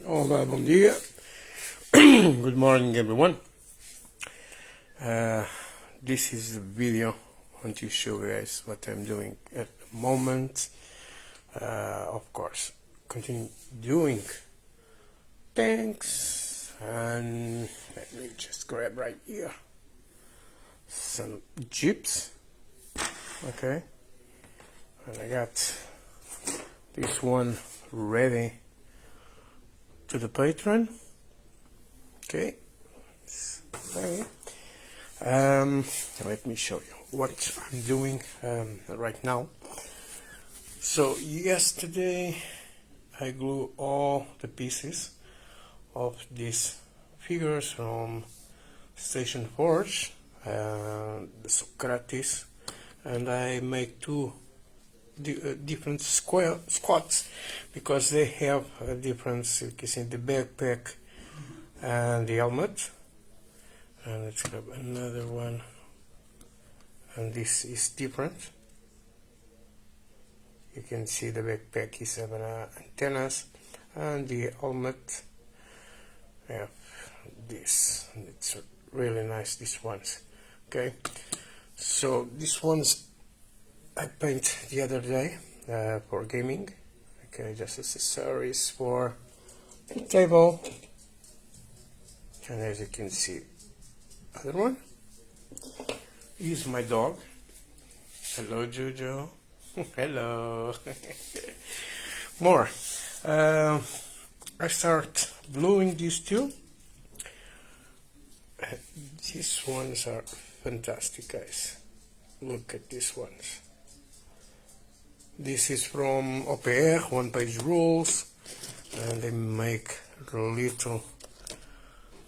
Olá, bom dia. Good morning, everyone. This is the video. I want to show you guys what I'm doing at the moment. Of course, continue doing things, and let me just grab right here some chips. Okay, and I got this one ready to the patron. Okay, let me show you what I'm doing right now. So yesterday I glued all the pieces of these figures from Station Forge, the Socrates, and I make two different squats because they have a difference. You can see the backpack and the helmet. And let's grab another one, and this is different. You can see the backpack is having antennas, and the helmet have this, and it's really nice, these ones. Okay, so these ones I paint the other day for gaming. Okay, just accessories for the table, and as you can see, other one is my dog. Hello, Jojo. Hello. More. I start gluing these two. These ones are fantastic, guys. Look at these ones. This is from OPR, one-page rules, and they make little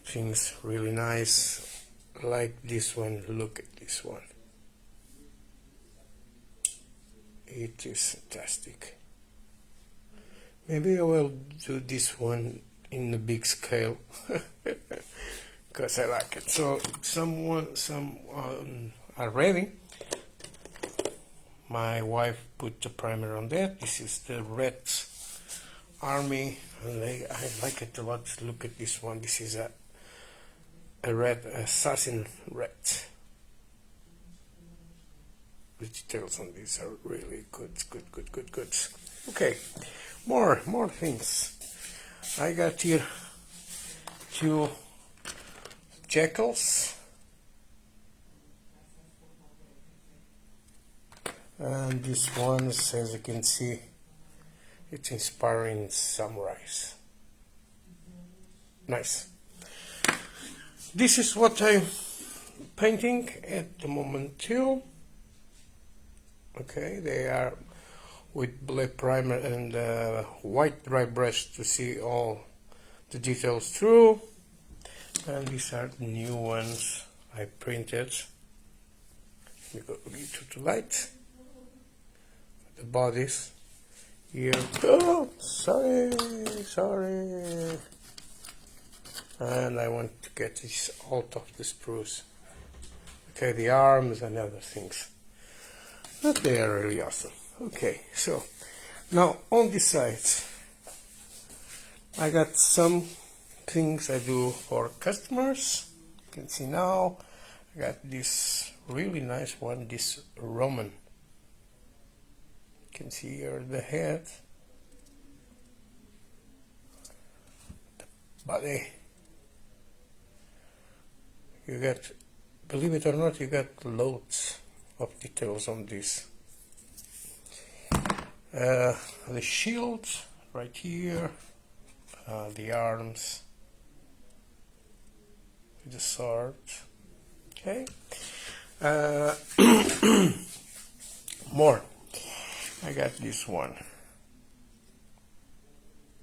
things really nice. Like this one. Look at this one. It is fantastic. Maybe I will do this one in a big scale because I like it. So some are ready. My wife put the primer on that. This is the Red Army, and I like it a lot. Look at this one. This is a red assassin red. The details on these are really good. Okay, more things. I got here two jackals, and these ones, as you can see, it's inspiring samurais. Nice. This is what I'm painting at the moment too. Okay, they are with black primer and white dry brush to see all the details through. And these are the new ones I printed. We go a little too light. The bodies here. Oh, sorry. And I want to get this out of the spruce. Okay, the arms and other things. But they are really awesome. Okay, so now on this side, I got some things I do for customers. You can see now, I got this really nice one, this Roman. You can see here the head, the body. You got, believe it or not, you got loads of details on this. The shield right here, the arms, the sword. Okay. More. I got this one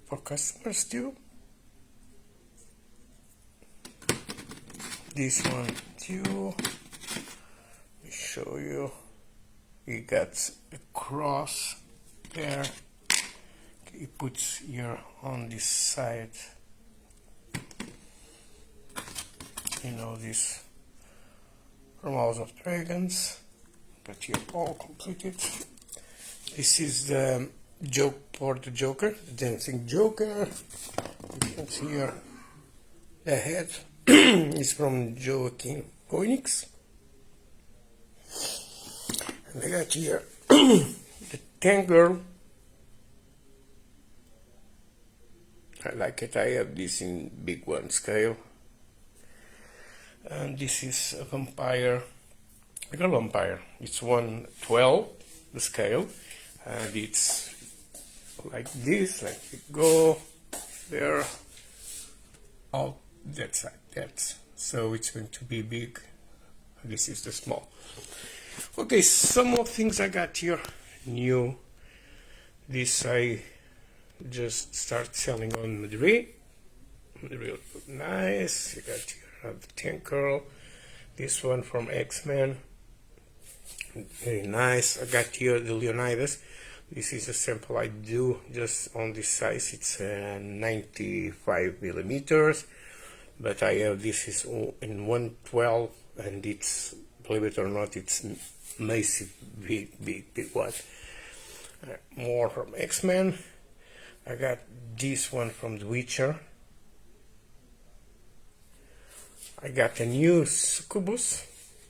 for customers too. This one too. Let me show you. You got a cross there. He puts here on this side. You know this from House of Dragons, but you're all completed. This is the joke for the Joker, the dancing Joker. You can see here the head is from Joaquin Phoenix. And I got here the tank girl. I like it. I have this in big one scale. And this is a vampire, a girl vampire. It's 1/12 the scale, and it's like this, like you go there, out that side, that's, so it's going to be big. This is the small. Okay, some more things I got here new. This I just start selling on Madrid. Real nice. You got here the tank girl. This one from X-Men. Very nice. I got here the Leonidas. This is a sample I do just on this size. It's 95 millimeters, but I have this is in 1/12, and it's, believe it or not, it's massive, big one. More from X-Men. I got this one from The Witcher. I got a new succubus,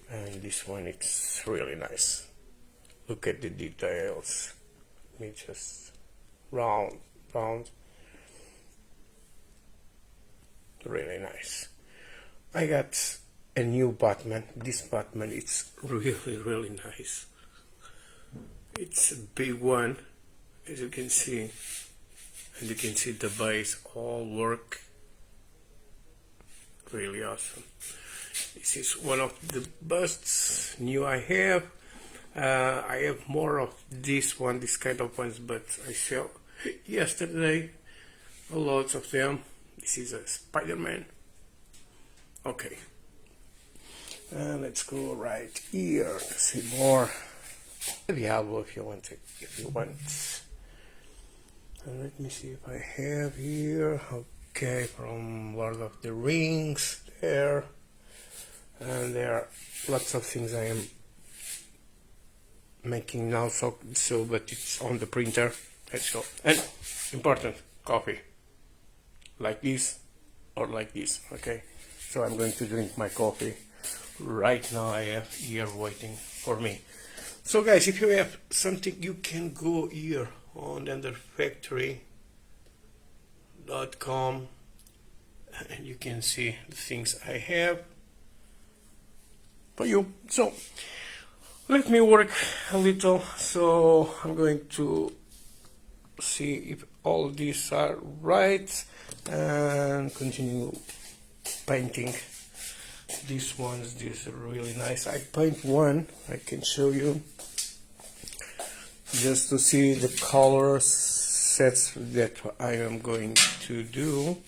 and this one, it's really nice. Look at the details. Let me just round. Really nice. I got a new Batman. This Batman, it's really nice. It's a big one, as you can see, and you can see the base all work. Really awesome. This is one of the busts new I have. I have more of this kind of ones, but I sell yesterday a lot of them. This is a Spider-Man. Okay, let's go right here to see more. Diablo, if you want it, and let me see if I have here. Okay, from Lord of the Rings there, and there are lots of things I am making now, so but it's on the printer. Let's go. And important, coffee, like this or like this. Okay, so I'm going to drink my coffee right now. I have here waiting for me. So guys, if you have something, you can go here on underfactory.com and you can see the things I have for you. So let me work a little. So I'm going to see if all these are right and continue painting. These ones, these are really nice. I paint one, I can show you, just to see the color sets that I am going to do,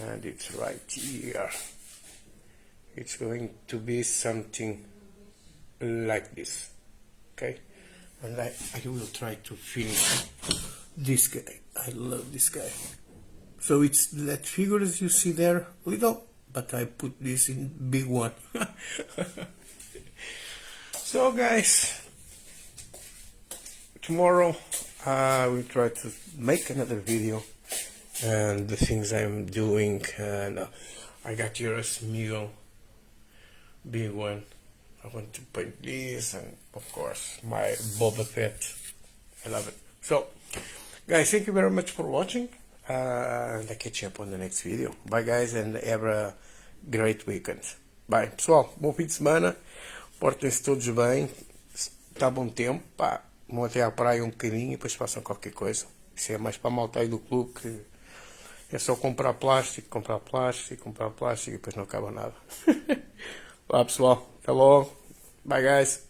and it's right here. It's going to be something like this, okay? And I will try to finish this guy. I love this guy. So it's that figure as you see there, little, but I put this in big one. So guys, tomorrow I will try to make another video and the things I'm doing, and I got here a small big one. I want to paint this, and of course my Boba Fett. I love it. So guys, thank you very much for watching, and I catch you up on the next video. Bye guys, and have a great weekend. Bye pessoal, bom fim de semana, portem-se todos bem, está bom tempo, pá, vão até à praia um bocadinho e depois façam qualquer coisa. Isso é mais para a malta aí do clube, que é só comprar plástico e depois não acaba nada. Vá pessoal, até logo, bye guys.